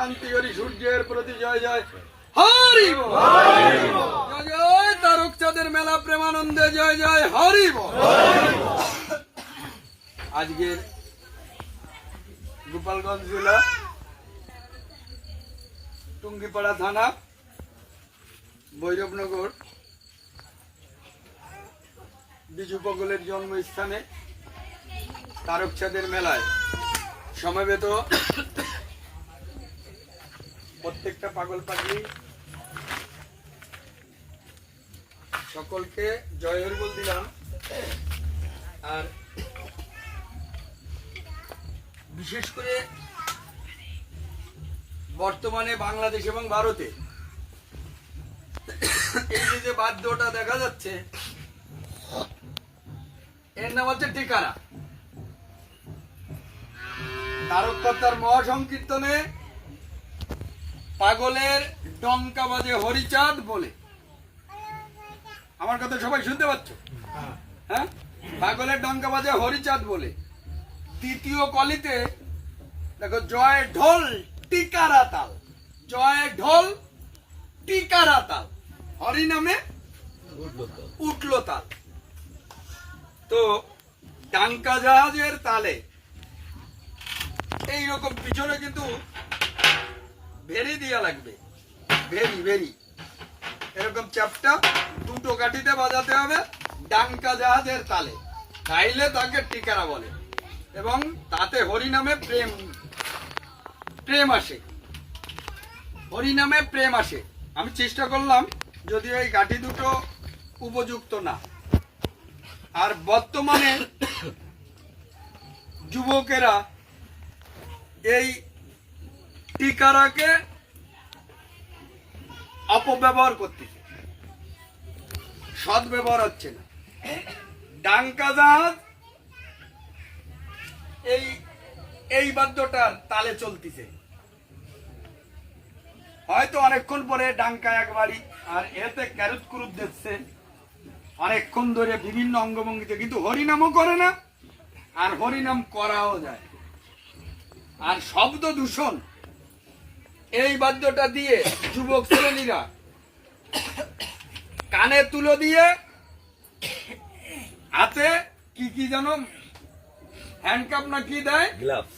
শান্তি হরি সূর্যের প্রতি জয় জয় হরি বল। জয় জয় তারক চাঁদের মেলা প্রেমানন্দে জয় জয় হরি বল। আজকের গোপালগঞ্জ জেলা টুঙ্গিপাড়া থানা ভৈরবনগর বিজু পগলের জন্মস্থানে তারক চাঁদের মেলায় সমবেত প্রত্যেকটা পাগল পাখি সকলকে জয় হরি বল দিলাম। আর বিশেষ করে বর্তমানে বাংলাদেশ এবং ভারতে এই যে বাদ্যটা দেখা যাচ্ছে এর নাম হচ্ছে টিকারা। তারককর্তার মহাসংকীর্তনে পাগলের ডঙ্কা বাজে হরিচাঁদ বলে। আমার কথা সবাই শুনতে পাচ্ছ? হ্যাঁ, পাগলের ডঙ্কা বাজে হরিচাঁদ বলে। তৃতীয় কলিতে দেখো জয় ঢোল টিকারা তাল, জয় ঢোল টিকারা তাল, হরি নামে উঠলো তাল। তো ডাঙ্কা জাহাজের তালে এইরকম পিছনে কিন্তু ভেরি দিয়া লাগবে, ভেরি ভেরি এরকম চাপটা দুটো কাঠিতে বাজাতে হবে ডাঙ্কা জাহাজের তালে, তাইলে তাকে টিকারা বলে। এবং তাতে হরি নামে প্রেম প্রেম আসে, হরি নামে প্রেম আসে। আমি চেষ্টা করলাম, যদিও এই কাঠি দুটো উপযুক্ত না। আর বর্তমানে যুবকেরা এই টিকারাকে অপব্যবহার করতেছে, সৎ ব্যবহার হচ্ছে না। ডাঙ্কা জাহাজ এই বাদ্যটার তালে চলতেছে, হয়তো অনেকক্ষণ পরে ডাঙ্কা একবারই, আর এতে ক্যারুত কুরুত দিচ্ছে অনেকক্ষণ ধরে বিভিন্ন অঙ্গভঙ্গিতে, কিন্তু হরিনামও করে না আর হরিনাম করাও যায়। আর শব্দ দূষণ এই বাদ্যটা দিয়ে যুবক শ্রেণীরা কানে তুলো দিয়ে হাতে কি কি যেন হ্যান্ডকাপ না কি দেয়, গ্লাভস।